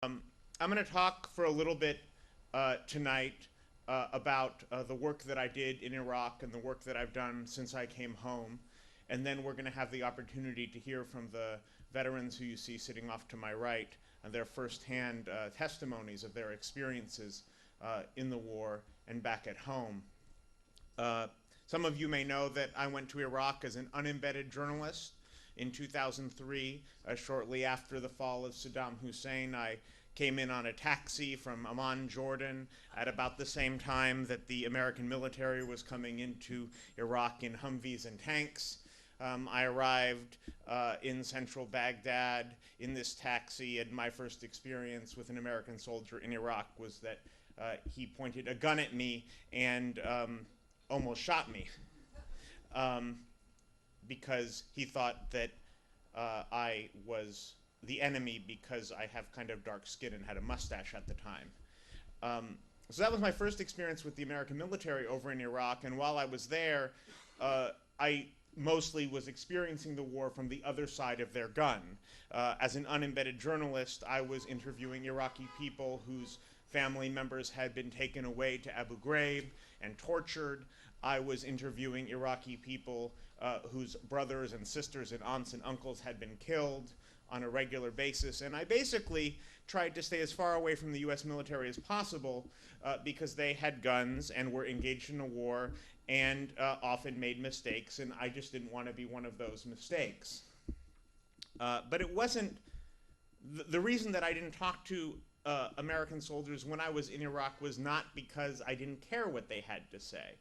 Um, I'm going to talk for a little bit tonight about the work that I did in Iraq and the work that I've done since I came home. And then we're going to have the opportunity to hear from the veterans who you see sitting off to my right and their firsthand testimonies of their experiences in the war and back at home. Uh, some of you may know that I went to Iraq as an unembedded journalist in 2003, shortly after the fall of Saddam Hussein. I came in on a taxi from Amman, Jordan, at about the same time that the American military was coming into Iraq in Humvees and tanks. I arrived in central Baghdad in this taxi, and my first experience with an American soldier in Iraq was that he pointed a gun at me and almost shot me because he thought that I was the enemy because I have kind of dark skin and had a mustache at the time. So that was my first experience with the American military over in Iraq, and while I was there, I mostly was experiencing the war from the other side of their gun. As an unembedded journalist, I was interviewing Iraqi people whose family members had been taken away to Abu Ghraib and tortured. I was interviewing Iraqi people whose brothers and sisters and aunts and uncles had been killed on a regular basis. And I basically tried to stay as far away from the US military as possible because they had guns and were engaged in a war and often made mistakes, and I just didn't want to be one of those mistakes. But it wasn't, the reason that I didn't talk to American soldiers when I was in Iraq was not because I didn't care what they had to say.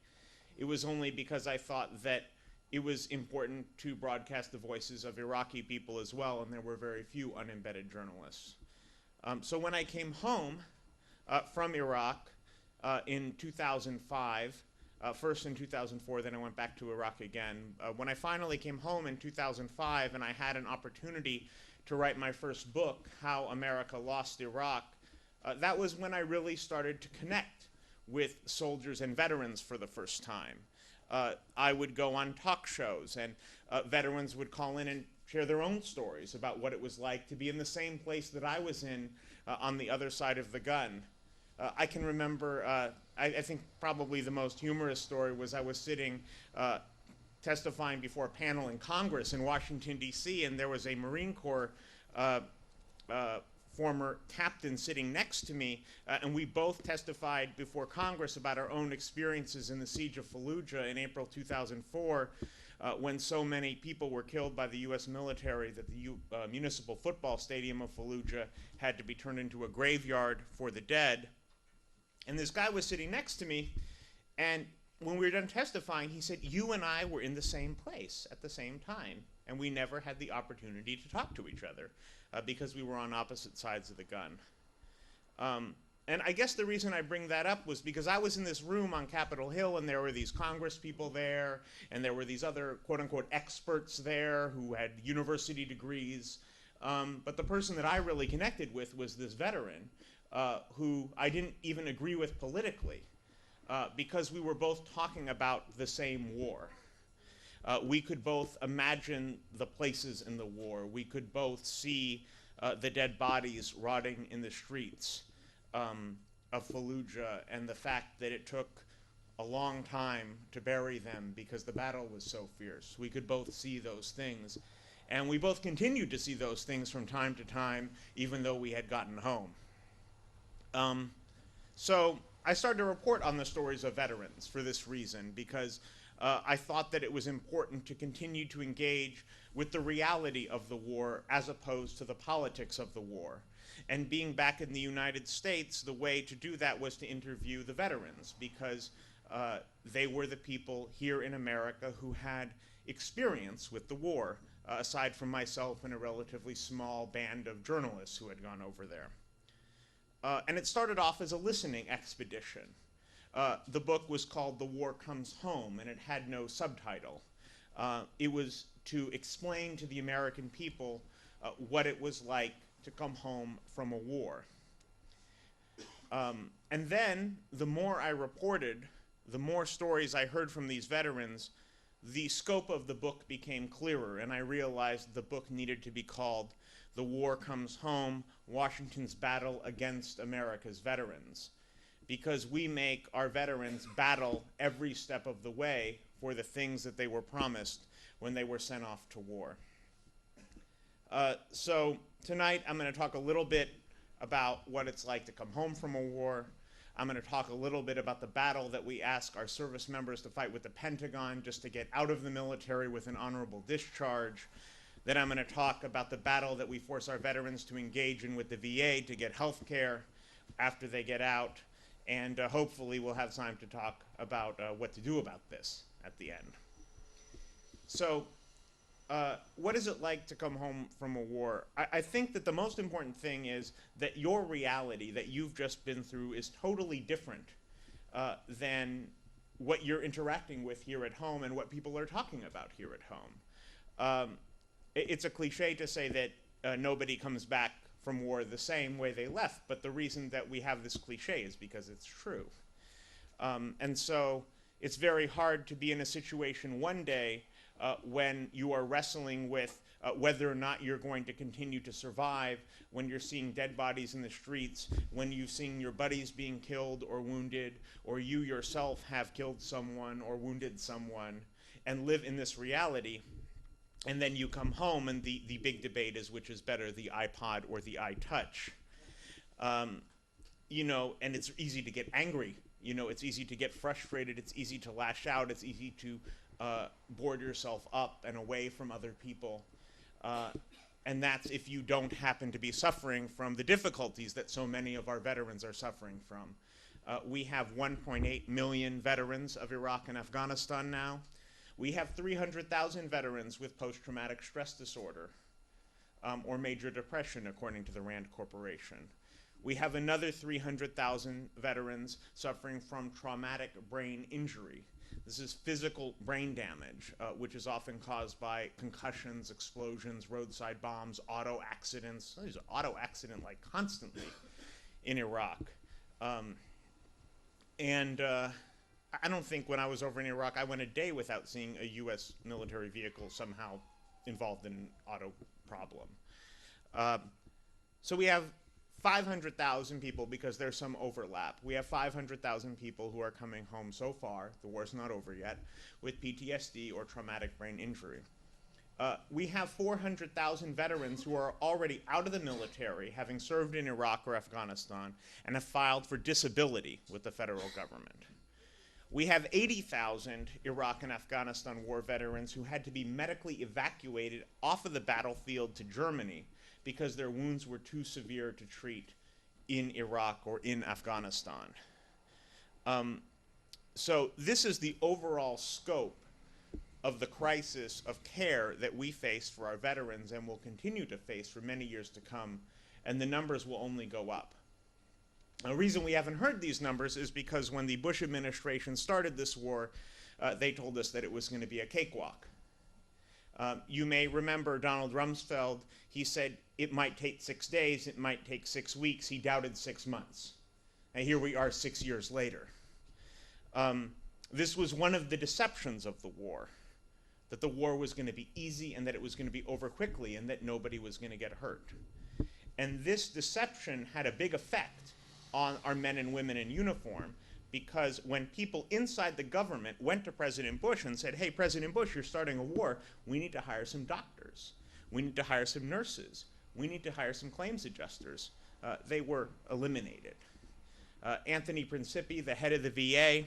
It was only because I thought that it was important to broadcast the voices of Iraqi people as well, and there were very few unembedded journalists. So when I came home from Iraq in 2005, first in 2004, then I went back to Iraq again. When I finally came home in 2005 and I had an opportunity to write my first book, How America Lost Iraq, that was when I really started to connect with soldiers and veterans for the first time. I would go on talk shows, and veterans would call in and share their own stories about what it was like to be in the same place that I was in on the other side of the gun. I can remember, I think probably the most humorous story was I was sitting testifying before a panel in Congress in Washington, D.C., and there was a Marine Corps former captain sitting next to me, and we both testified before Congress about our own experiences in the siege of Fallujah in April 2004, when so many people were killed by the US military that the municipal football stadium of Fallujah had to be turned into a graveyard for the dead. And this guy was sitting next to me, and when we were done testifying, he said, "You and I were in the same place at the same time, and we never had the opportunity to talk to each other because we were on opposite sides of the gun." And I guess the reason I bring that up was because I was in this room on Capitol Hill, and there were these Congress people there, and there were these other quote-unquote experts there who had university degrees. But the person that I really connected with was this veteran who I didn't even agree with politically because we were both talking about the same war. We could both imagine the places in the war. We could both see the dead bodies rotting in the streets of Fallujah, and the fact that it took a long time to bury them because the battle was so fierce. We could both see those things. And we both continued to see those things from time to time, even though we had gotten home. So I started to report on the stories of veterans for this reason, because I thought that it was important to continue to engage with the reality of the war as opposed to the politics of the war. And being back in the United States, the way to do that was to interview the veterans, because they were the people here in America who had experience with the war, aside from myself and a relatively small band of journalists who had gone over there. And it started off as a listening expedition. The book was called The War Comes Home, and it had no subtitle. It was to explain to the American people what it was like to come home from a war. And then, the more I reported, the more stories I heard from these veterans, the scope of the book became clearer, and I realized the book needed to be called the war comes home, Washington's battle against America's veterans, because we make our veterans battle every step of the way for the things that they were promised when they were sent off to war. So tonight I'm going to talk a little bit about what it's like to come home from a war. I'm going to talk a little bit about the battle that we ask our service members to fight with the Pentagon just to get out of the military with an honorable discharge. Then I'm going to talk about the battle that we force our veterans to engage in with the VA to get health care after they get out. And hopefully we'll have time to talk about what to do about this at the end. So what is it like to come home from a war? I think that the most important thing is that your reality that you've just been through is totally different than what you're interacting with here at home and what people are talking about here at home. It's a cliche to say that nobody comes back from war the same way they left, but the reason that we have this cliche is because it's true. And so it's very hard to be in a situation one day when you are wrestling with whether or not you're going to continue to survive, when you're seeing dead bodies in the streets, when you've seen your buddies being killed or wounded, or you yourself have killed someone or wounded someone, and live in this reality. And then you come home, and the big debate is which is better, the iPod or the iTouch. You know, and it's easy to get angry. You know, it's easy to get frustrated. It's easy to lash out. It's easy to board yourself up and away from other people. And that's if you don't happen to be suffering from the difficulties that so many of our veterans are suffering from. We have 1.8 million veterans of Iraq and Afghanistan now. We have 300,000 veterans with post-traumatic stress disorder or major depression, according to the Rand Corporation. We have another 300,000 veterans suffering from traumatic brain injury. This is physical brain damage, which is often caused by concussions, explosions, roadside bombs, auto accidents. There's auto accident like constantly in Iraq. I don't think when I was over in Iraq, I went a day without seeing a US military vehicle somehow involved in an auto problem. So we have 500,000 people, because there's some overlap. We have 500,000 people who are coming home so far, the war's not over yet, with PTSD or traumatic brain injury. We have 400,000 veterans who are already out of the military, having served in Iraq or Afghanistan, and have filed for disability with the federal government. We have 80,000 Iraq and Afghanistan war veterans who had to be medically evacuated off of the battlefield to Germany because their wounds were too severe to treat in Iraq or in Afghanistan. So this is the overall scope of the crisis of care that we face for our veterans and will continue to face for many years to come, and the numbers will only go up. The reason we haven't heard these numbers is because when the Bush administration started this war, they told us that it was going to be a cakewalk. You may remember Donald Rumsfeld. He said it might take 6 days, it might take 6 weeks. He doubted 6 months. And here we are 6 years later. This was one of the deceptions of the war, that the war was going to be easy and that it was going to be over quickly and that nobody was going to get hurt. And this deception had a big effect on our men and women in uniform, because when people inside the government went to President Bush and said, hey, President Bush, you're starting a war, we need to hire some doctors, we need to hire some nurses, we need to hire some claims adjusters, they were eliminated. Anthony Principi, the head of the VA,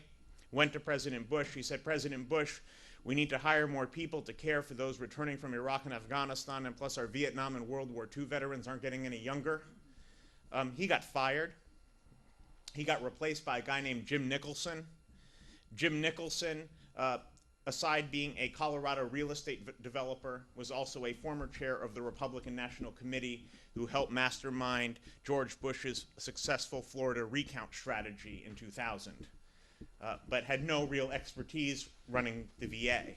went to President Bush. He said, President Bush, we need to hire more people to care for those returning from Iraq and Afghanistan, and plus our Vietnam and World War II veterans aren't getting any younger. He got fired. He got replaced by a guy named Jim Nicholson. Jim Nicholson, aside being a Colorado real estate developer, was also a former chair of the Republican National Committee who helped mastermind George Bush's successful Florida recount strategy in 2000, but had no real expertise running the VA.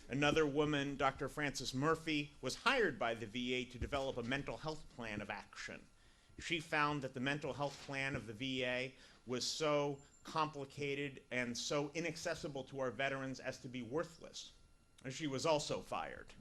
Another woman, Dr. Frances Murphy, was hired by the VA to develop a mental health plan of action. She found that the mental health plan of the VA was so complicated and so inaccessible to our veterans as to be worthless. And she was also fired.